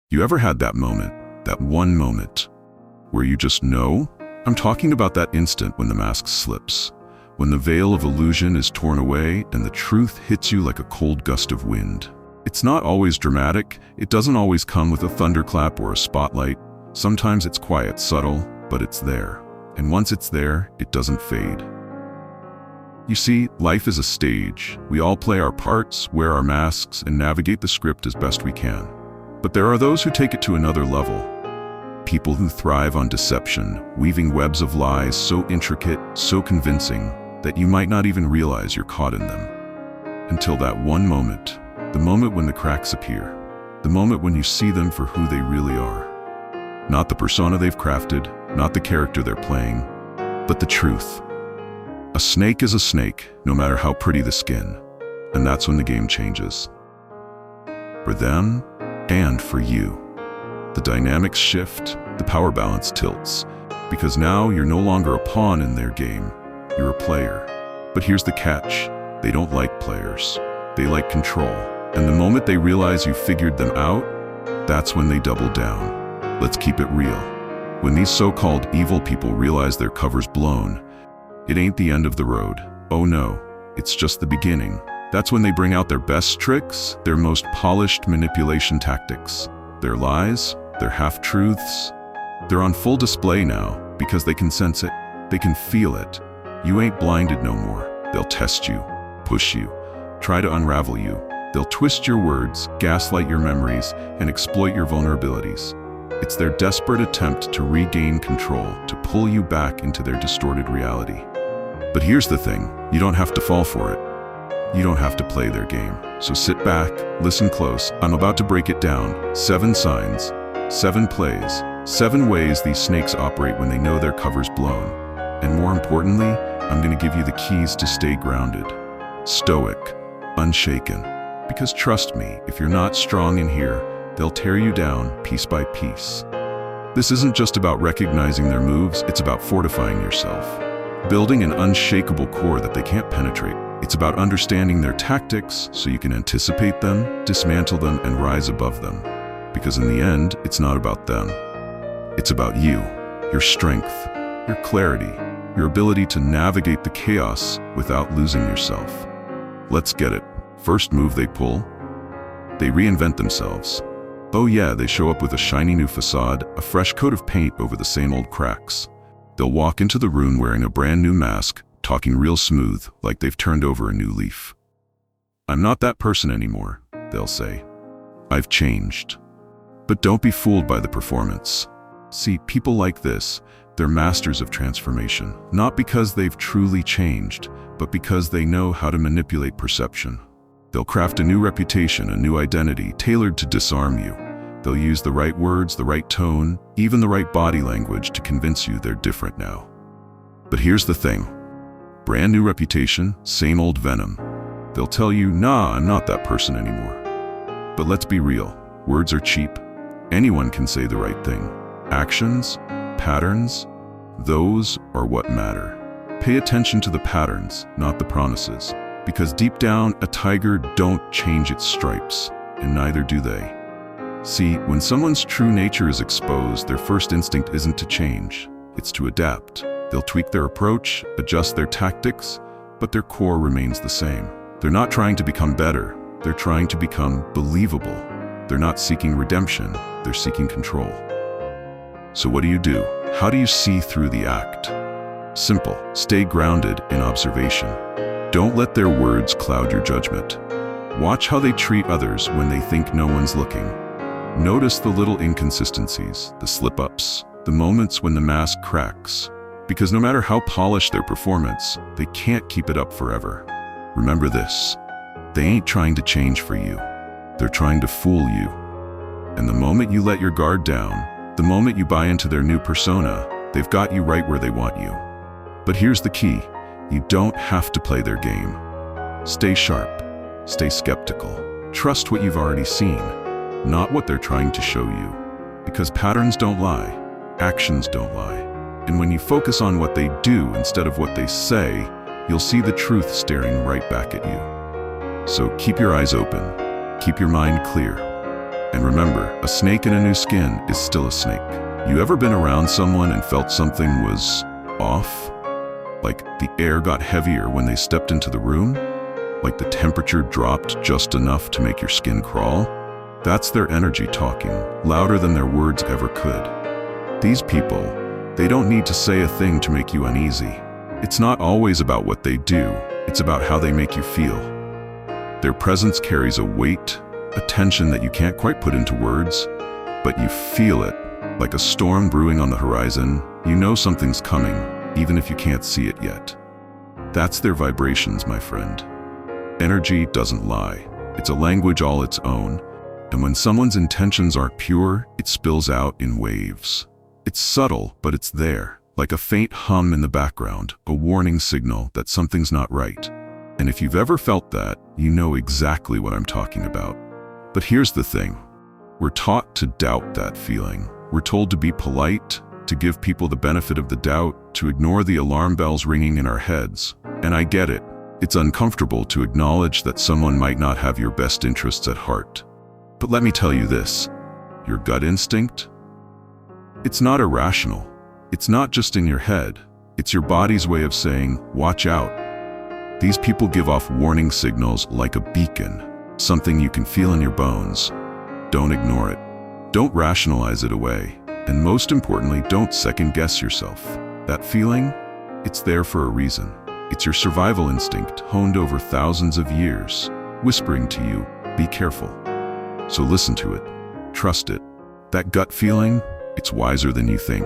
You ever had that moment, that one moment, where you just know? I'm talking about that instant when the mask slips, when the veil of illusion is torn away and the truth hits you like a cold gust of wind. It's not always dramatic, it doesn't always come with a thunderclap or a spotlight. Sometimes it's quiet, subtle, but it's there. And once it's there, it doesn't fade. You see, life is a stage. We all play our parts, wear our masks, and navigate the script as best we can. But there are those who take it to another level. People who thrive on deception, weaving webs of lies so intricate, so convincing, that you might not even realize you're caught in them. Until that one moment, the moment when the cracks appear, the moment when you see them for who they really are. Not the persona they've crafted, not the character they're playing, but the truth. A snake is a snake, no matter how pretty the skin. And that's when the game changes. For them, and for you. The dynamics shift, the power balance tilts, because now you're no longer a pawn in their game, you're a player. But here's the catch, they don't like players, they like control. And the moment they realize you figured them out, that's when they double down. Let's keep it real. When these so-called evil people realize their cover's blown, it ain't the end of the road. Oh no, it's just the beginning. That's when they bring out their best tricks, their most polished manipulation tactics. Their lies, their half-truths, they're on full display now because they can sense it, they can feel it. You ain't blinded no more. They'll test you, push you, try to unravel you. They'll twist your words, gaslight your memories, and exploit your vulnerabilities. It's their desperate attempt to regain control, to pull you back into their distorted reality. But here's the thing, you don't have to fall for it. You don't have to play their game. So sit back, listen close. I'm about to break it down. 7 signs, 7 plays, 7 ways these snakes operate when they know their cover's blown. And more importantly, I'm going to give you the keys to stay grounded. Stoic, unshaken. Because trust me, if you're not strong in here, they'll tear you down piece by piece. This isn't just about recognizing their moves, it's about fortifying yourself. Building an unshakable core that they can't penetrate. It's about understanding their tactics so you can anticipate them, dismantle them, and rise above them. Because in the end, it's not about them. It's about you, your strength, your clarity, your ability to navigate the chaos without losing yourself. Let's get it. First move they pull, they reinvent themselves. Oh yeah, they show up with a shiny new facade, a fresh coat of paint over the same old cracks. They'll walk into the room wearing a brand new mask, talking real smooth, like they've turned over a new leaf. I'm not that person anymore, they'll say. I've changed. But don't be fooled by the performance. See, people like this, they're masters of transformation, not because they've truly changed, but because they know how to manipulate perception. They'll craft a new reputation, a new identity, tailored to disarm you. They'll use the right words, the right tone, even the right body language to convince you they're different now. But here's the thing. Brand new reputation, same old venom. They'll tell you, nah, I'm not that person anymore. But let's be real, words are cheap. Anyone can say the right thing. Actions, patterns, those are what matter. Pay attention to the patterns, not the promises. Because deep down, a tiger don't change its stripes, and neither do they. See, when someone's true nature is exposed, their first instinct isn't to change, it's to adapt. They'll tweak their approach, adjust their tactics, but their core remains the same. They're not trying to become better, they're trying to become believable. They're not seeking redemption, they're seeking control. So what do? How do you see through the act? Simple, stay grounded in observation. Don't let their words cloud your judgment. Watch how they treat others when they think no one's looking. Notice the little inconsistencies, the slip-ups, the moments when the mask cracks. Because no matter how polished their performance, they can't keep it up forever. Remember this, they ain't trying to change for you. They're trying to fool you. And the moment you let your guard down, the moment you buy into their new persona, they've got you right where they want you. But here's the key. You don't have to play their game. Stay sharp, stay skeptical. Trust what you've already seen, not what they're trying to show you. Because patterns don't lie, actions don't lie. And when you focus on what they do instead of what they say, you'll see the truth staring right back at you. So keep your eyes open, keep your mind clear, And remember, a snake in a new skin is still a snake. You ever been around someone and felt something was off? Like the air got heavier when they stepped into the room? Like the temperature dropped just enough to make your skin crawl? That's their energy talking, louder than their words ever could. These people, they don't need to say a thing to make you uneasy. It's not always about what they do, it's about how they make you feel. Their presence carries a weight, a tension that you can't quite put into words, but you feel it, like a storm brewing on the horizon. You know something's coming, even if you can't see it yet. That's their vibrations, my friend. Energy doesn't lie. It's a language all its own, and when someone's intentions aren't pure, it spills out in waves. It's subtle, but it's there, like a faint hum in the background, a warning signal that something's not right. And if you've ever felt that, you know exactly what I'm talking about. But here's the thing. We're taught to doubt that feeling. We're told to be polite, to give people the benefit of the doubt, to ignore the alarm bells ringing in our heads. And I get it. It's uncomfortable to acknowledge that someone might not have your best interests at heart. But let me tell you this. Your gut instinct? It's not irrational. It's not just in your head. It's your body's way of saying, watch out. These people give off warning signals like a beacon, something you can feel in your bones. Don't ignore it. Don't rationalize it away. And most importantly, don't second-guess yourself. That feeling, it's there for a reason. It's your survival instinct, honed over thousands of years, whispering to you, be careful. So listen to it. Trust it. That gut feeling, it's wiser than you think.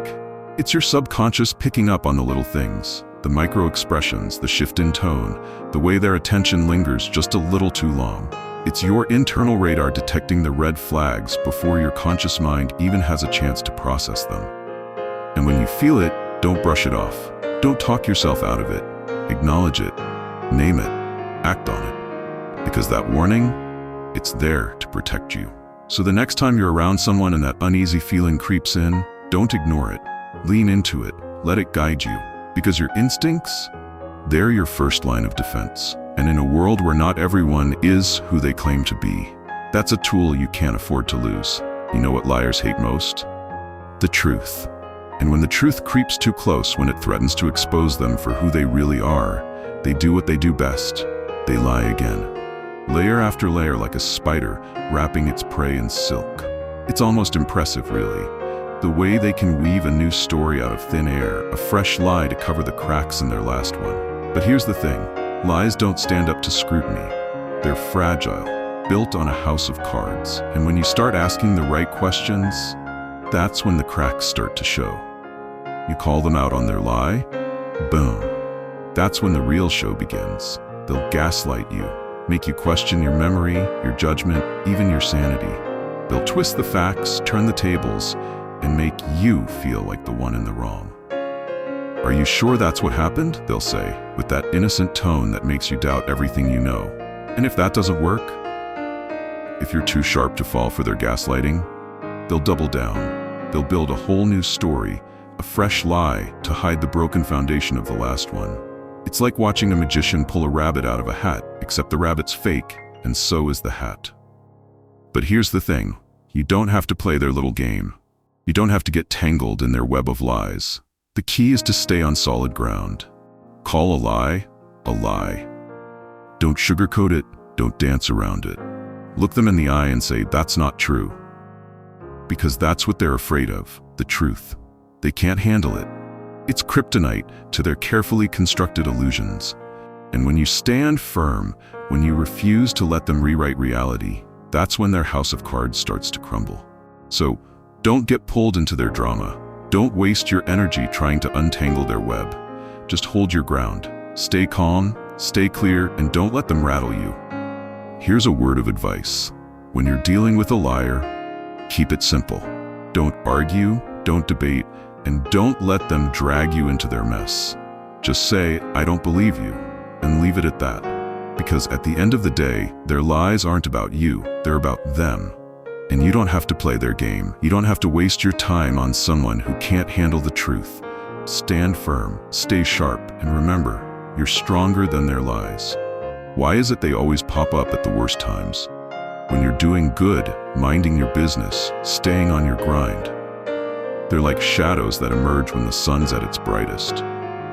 It's your subconscious picking up on the little things, the micro expressions, the shift in tone, the way their attention lingers just a little too long. It's your internal radar detecting the red flags before your conscious mind even has a chance to process them. And when you feel it, don't brush it off. Don't talk yourself out of it. Acknowledge it. Name it. Act on it. Because that warning, it's there to protect you. So the next time you're around someone and that uneasy feeling creeps in, don't ignore it. Lean into it. Let it guide you. Because your instincts, they're your first line of defense. And in a world where not everyone is who they claim to be, that's a tool you can't afford to lose. You know what liars hate most? The truth. And when the truth creeps too close, when it threatens to expose them for who they really are, they do what they do best. They lie again. Layer after layer, like a spider wrapping its prey in silk. It's almost impressive, really. The way they can weave a new story out of thin air, a fresh lie to cover the cracks in their last one. But here's the thing. Lies don't stand up to scrutiny. They're fragile, built on a house of cards. And when you start asking the right questions, that's when the cracks start to show. You call them out on their lie, boom. That's when the real show begins. They'll gaslight you, make you question your memory, your judgment, even your sanity. They'll twist the facts, turn the tables, and make you feel like the one in the wrong. Are you sure that's what happened? They'll say, with that innocent tone that makes you doubt everything you know. And if that doesn't work, if you're too sharp to fall for their gaslighting, they'll double down. They'll build a whole new story, a fresh lie to hide the broken foundation of the last one. It's like watching a magician pull a rabbit out of a hat, except the rabbit's fake, and so is the hat. But here's the thing. You don't have to play their little game. You don't have to get tangled in their web of lies. The key is to stay on solid ground. Call a lie a lie. Don't sugarcoat it, don't dance around it. Look them in the eye and say, that's not true. Because that's what they're afraid of, the truth. They can't handle it. It's kryptonite to their carefully constructed illusions. And when you stand firm, when you refuse to let them rewrite reality, that's when their house of cards starts to crumble. So, don't get pulled into their drama. Don't waste your energy trying to untangle their web. Just hold your ground. Stay calm, stay clear, and don't let them rattle you. Here's a word of advice. When you're dealing with a liar, keep it simple. Don't argue, don't debate, and don't let them drag you into their mess. Just say, I don't believe you, and leave it at that. Because at the end of the day, their lies aren't about you, they're about them. And you don't have to play their game. You don't have to waste your time on someone who can't handle the truth. Stand firm, stay sharp, and remember, you're stronger than their lies. Why is it they always pop up at the worst times? When you're doing good, minding your business, staying on your grind. They're like shadows that emerge when the sun's at its brightest.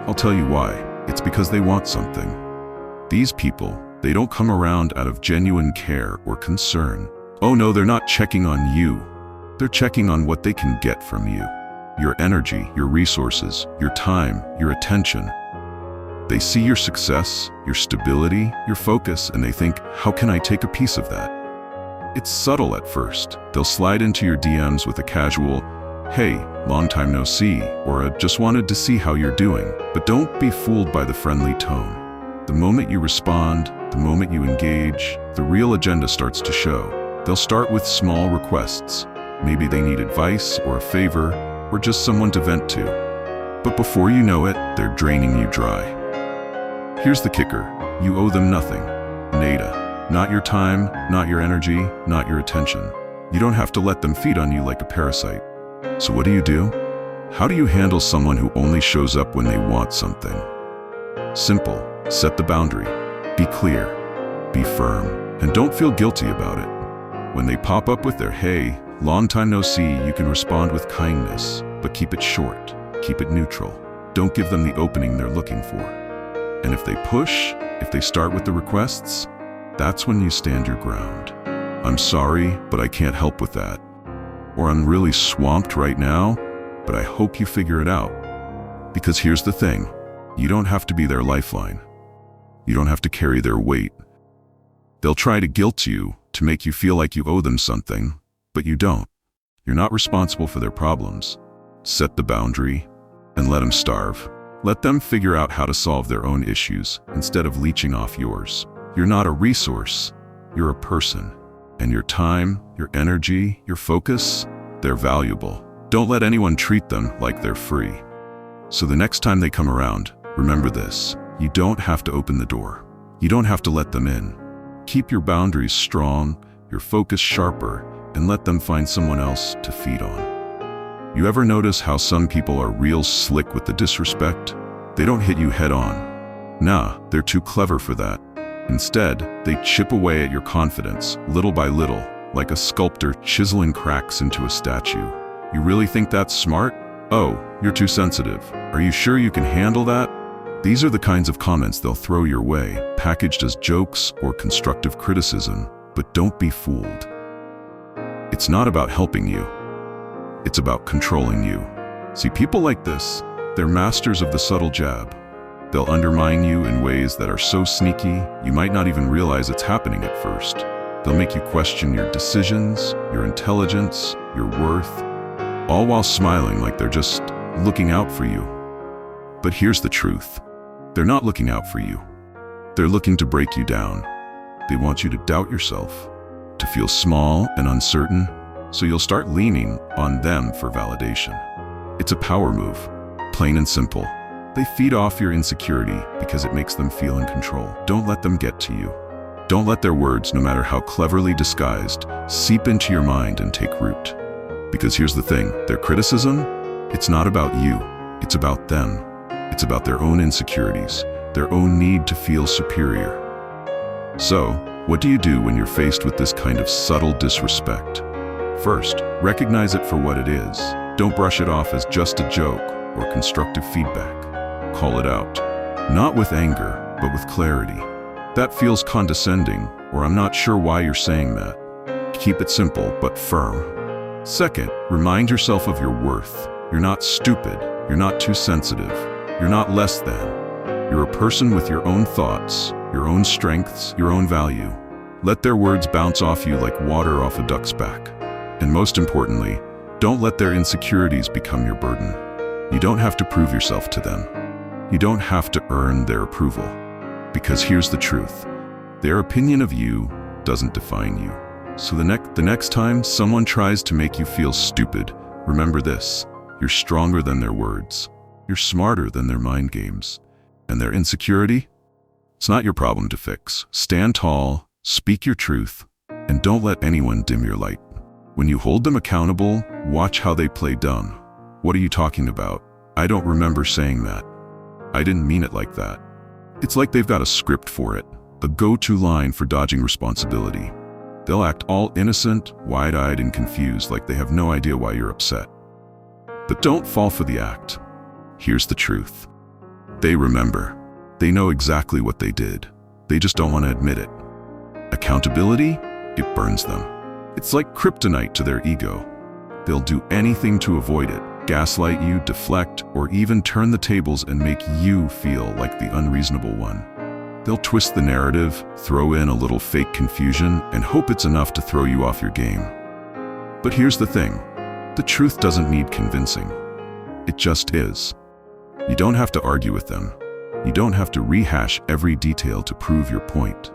I'll tell you why. It's because they want something. These people, they don't come around out of genuine care or concern. Oh no, they're not checking on you. They're checking on what they can get from you. Your energy, your resources, your time, your attention. They see your success, your stability, your focus, and they think, how can I take a piece of that? It's subtle at first. They'll slide into your DMs with a casual, hey, long time no see, or a just wanted to see how you're doing. But don't be fooled by the friendly tone. The moment you respond, the moment you engage, the real agenda starts to show. They'll start with small requests. Maybe they need advice or a favor, or just someone to vent to. But before you know it, they're draining you dry. Here's the kicker. You owe them nothing. Nada. Not your time, not your energy, not your attention. You don't have to let them feed on you like a parasite. So what do? How do you handle someone who only shows up when they want something? Simple. Set the boundary. Be clear. Be firm. And don't feel guilty about it. When they pop up with their hey, long time no see, you can respond with kindness, but keep it short. Keep it neutral. Don't give them the opening they're looking for. And if they push, if they start with the requests, that's when you stand your ground. I'm sorry, but I can't help with that. Or I'm really swamped right now, but I hope you figure it out. Because here's the thing, you don't have to be their lifeline. You don't have to carry their weight. They'll try to guilt you to make you feel like you owe them something, but you don't. You're not responsible for their problems. Set the boundary and let them starve. Let them figure out how to solve their own issues instead of leeching off yours. You're not a resource, you're a person. And your time, your energy, your focus, they're valuable. Don't let anyone treat them like they're free. So the next time they come around, remember this. You don't have to open the door. You don't have to let them in. Keep your boundaries strong, your focus sharper, and let them find someone else to feed on. You ever notice how some people are real slick with the disrespect? They don't hit you head on. Nah, they're too clever for that. Instead, they chip away at your confidence, little by little, like a sculptor chiseling cracks into a statue. You really think that's smart? Oh, you're too sensitive. Are you sure you can handle that? These are the kinds of comments they'll throw your way, packaged as jokes or constructive criticism, but don't be fooled. It's not about helping you. It's about controlling you. See, people like this, they're masters of the subtle jab. They'll undermine you in ways that are so sneaky, you might not even realize it's happening at first. They'll make you question your decisions, your intelligence, your worth, all while smiling like they're just looking out for you. But here's the truth. They're not looking out for you. They're looking to break you down. They want you to doubt yourself, to feel small and uncertain, so you'll start leaning on them for validation. It's a power move, plain and simple. They feed off your insecurity because it makes them feel in control. Don't let them get to you. Don't let their words, no matter how cleverly disguised, seep into your mind and take root. Because here's the thing, their criticism, it's not about you, it's about them. It's about their own insecurities, their own need to feel superior. So, what do you do when you're faced with this kind of subtle disrespect? First, recognize it for what it is. Don't brush it off as just a joke or constructive feedback. Call it out. Not with anger, but with clarity. That feels condescending, or I'm not sure why you're saying that. Keep it simple, but firm. Second, remind yourself of your worth. You're not stupid. You're not too sensitive. You're not less than. You're a person with your own thoughts, your own strengths, your own value. Let their words bounce off you like water off a duck's back. And most importantly, don't let their insecurities become your burden. You don't have to prove yourself to them. You don't have to earn their approval. Because here's the truth. Their opinion of you doesn't define you. So the next time someone tries to make you feel stupid, remember this. You're stronger than their words. You're smarter than their mind games. And their insecurity? It's not your problem to fix. Stand tall, speak your truth, and don't let anyone dim your light. When you hold them accountable, watch how they play dumb. What are you talking about? I don't remember saying that. I didn't mean it like that. It's like they've got a script for it, a go-to line for dodging responsibility. They'll act all innocent, wide-eyed, and confused, like they have no idea why you're upset. But don't fall for the act. Here's the truth. They remember. They know exactly what they did. They just don't want to admit it. Accountability? It burns them. It's like kryptonite to their ego. They'll do anything to avoid it, gaslight you, deflect, or even turn the tables and make you feel like the unreasonable one. They'll twist the narrative, throw in a little fake confusion, and hope it's enough to throw you off your game. But here's the thing. The truth doesn't need convincing. It just is. You don't have to argue with them. You don't have to rehash every detail to prove your point.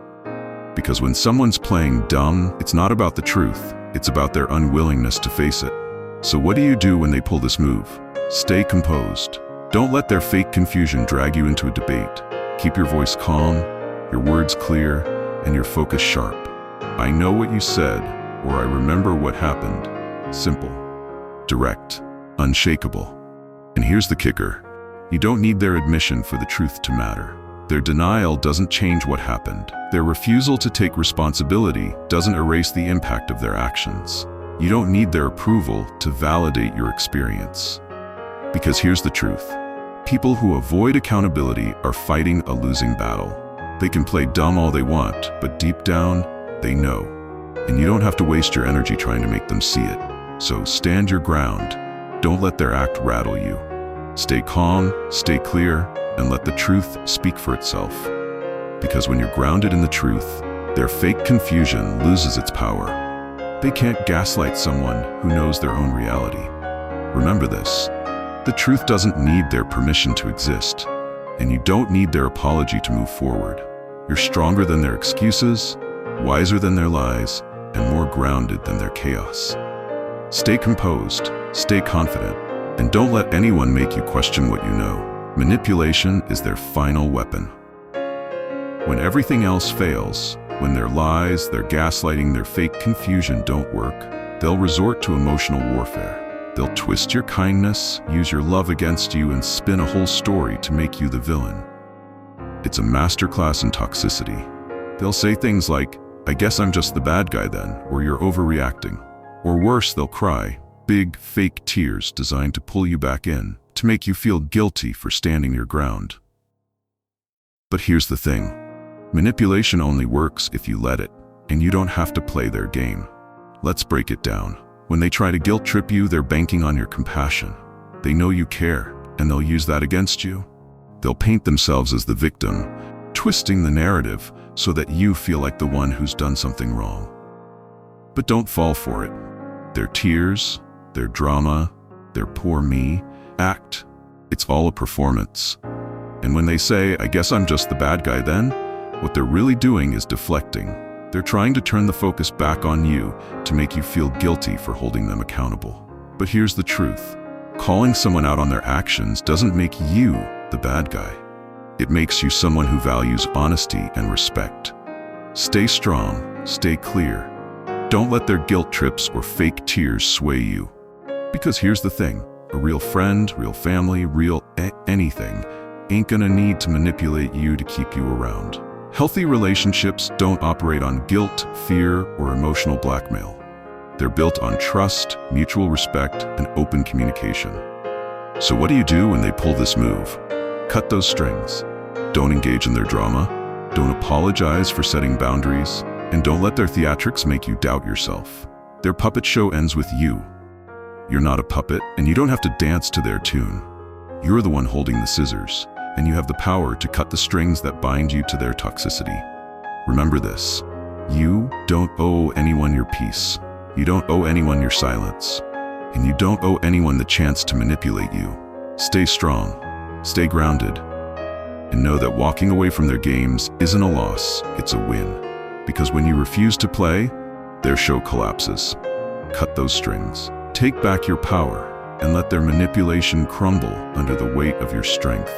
Because when someone's playing dumb, it's not about the truth. It's about their unwillingness to face it. So what do you do when they pull this move? Stay composed. Don't let their fake confusion drag you into a debate. Keep your voice calm, your words clear, and your focus sharp. I know what you said, or I remember what happened. Simple, direct, unshakable. And here's the kicker. You don't need their admission for the truth to matter. Their denial doesn't change what happened. Their refusal to take responsibility doesn't erase the impact of their actions. You don't need their approval to validate your experience. Because here's the truth. People who avoid accountability are fighting a losing battle. They can play dumb all they want, but deep down, they know. And you don't have to waste your energy trying to make them see it. So stand your ground. Don't let their act rattle you. Stay calm, stay clear, and let the truth speak for itself. Because when you're grounded in the truth, their fake confusion loses its power. They can't gaslight someone who knows their own reality. Remember this. The truth doesn't need their permission to exist, and you don't need their apology to move forward. You're stronger than their excuses, wiser than their lies, and more grounded than their chaos. Stay composed, stay confident, and don't let anyone make you question what you know. Manipulation is their final weapon. When everything else fails, when their lies, their gaslighting, their fake confusion don't work, they'll resort to emotional warfare. They'll twist your kindness, use your love against you, and spin a whole story to make you the villain. It's a masterclass in toxicity. They'll say things like, "I guess I'm just the bad guy then," or "You're overreacting." Or worse, they'll cry, big, fake tears designed to pull you back in, to make you feel guilty for standing your ground. But here's the thing. Manipulation only works if you let it, and you don't have to play their game. Let's break it down. When they try to guilt trip you, they're banking on your compassion. They know you care, and they'll use that against you. They'll paint themselves as the victim, twisting the narrative so that you feel like the one who's done something wrong. But don't fall for it. Their tears, their drama, their poor me act, it's all a performance. And when they say, "I guess I'm just the bad guy then," what they're really doing is deflecting. They're trying to turn the focus back on you to make you feel guilty for holding them accountable. But here's the truth. Calling someone out on their actions doesn't make you the bad guy. It makes you someone who values honesty and respect. Stay strong, stay clear. Don't let their guilt trips or fake tears sway you. Because here's the thing. A real friend, real family, real anything ain't gonna need to manipulate you to keep you around. Healthy relationships don't operate on guilt, fear, or emotional blackmail. They're built on trust, mutual respect, and open communication. So what do you do when they pull this move? Cut those strings. Don't engage in their drama. Don't apologize for setting boundaries. And don't let their theatrics make you doubt yourself. Their puppet show ends with you. You're not a puppet, and you don't have to dance to their tune. You're the one holding the scissors, and you have the power to cut the strings that bind you to their toxicity. Remember this. You don't owe anyone your peace. You don't owe anyone your silence. And you don't owe anyone the chance to manipulate you. Stay strong. Stay grounded. And know that walking away from their games isn't a loss, it's a win. Because when you refuse to play, their show collapses. Cut those strings. Take back your power and let their manipulation crumble under the weight of your strength.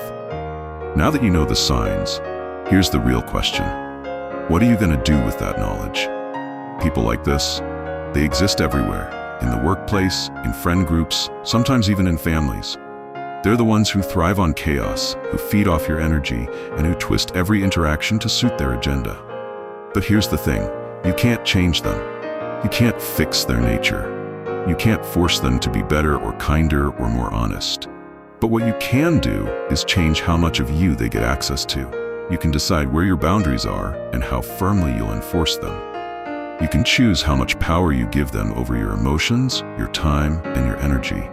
Now that you know the signs, here's the real question. What are you going to do with that knowledge? People like this, they exist everywhere. In the workplace, in friend groups, sometimes even in families. They're the ones who thrive on chaos, who feed off your energy, and who twist every interaction to suit their agenda. But here's the thing, You can't change them. You can't fix their nature. You can't force them to be better or kinder or more honest. But what you can do is change how much of you they get access to. You can decide where your boundaries are and how firmly you'll enforce them. You can choose how much power you give them over your emotions, your time, and your energy.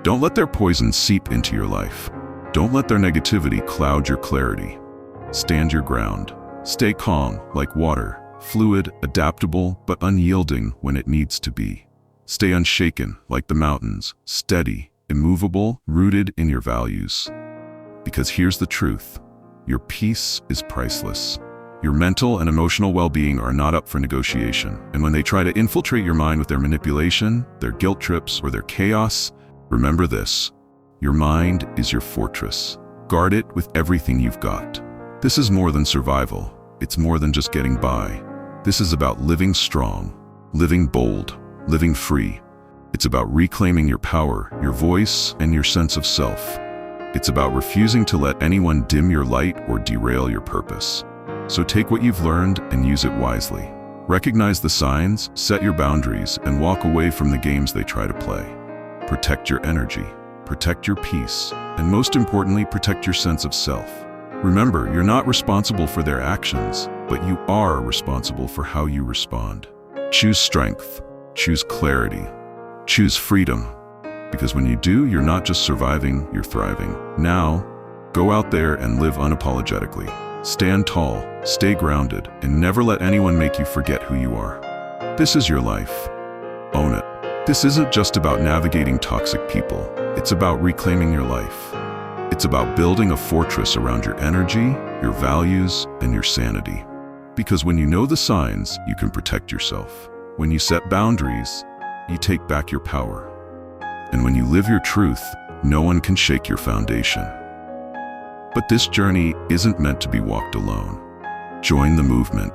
Don't let their poison seep into your life. Don't let their negativity cloud your clarity. Stand your ground. Stay calm, like water, fluid, adaptable, but unyielding when it needs to be. Stay unshaken, like the mountains, steady, immovable, rooted in your values. Because here's the truth. Your peace is priceless. Your mental and emotional well-being are not up for negotiation. And when they try to infiltrate your mind with their manipulation, their guilt trips, or their chaos, remember this. Your mind is your fortress. Guard it with everything you've got. This is more than survival. It's more than just getting by. This is about living strong, living bold, living free. It's about reclaiming your power, your voice, and your sense of self. It's about refusing to let anyone dim your light or derail your purpose. So take what you've learned and use it wisely. Recognize the signs, set your boundaries, and walk away from the games they try to play. Protect your energy, protect your peace, and most importantly, protect your sense of self. Remember, you're not responsible for their actions, but you are responsible for how you respond. Choose strength, choose clarity, choose freedom. Because when you do, you're not just surviving, you're thriving. Now, go out there and live unapologetically. Stand tall, stay grounded, and never let anyone make you forget who you are. This is your life. Own it. This isn't just about navigating toxic people. It's about reclaiming your life. It's about building a fortress around your energy, your values, and your sanity. Because when you know the signs, you can protect yourself. When you set boundaries, you take back your power. And when you live your truth, no one can shake your foundation. But this journey isn't meant to be walked alone. Join the movement.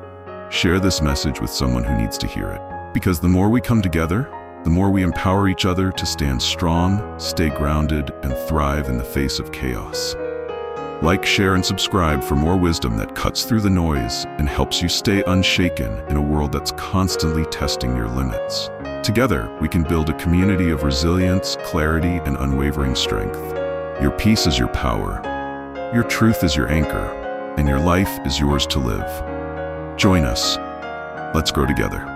Share this message with someone who needs to hear it. Because the more we come together, the more we empower each other to stand strong, stay grounded, and thrive in the face of chaos. Like, share, and subscribe for more wisdom that cuts through the noise and helps you stay unshaken in a world that's constantly testing your limits. Together, we can build a community of resilience, clarity, and unwavering strength. Your peace is your power. Your truth is your anchor, and your life is yours to live. Join us. Let's grow together.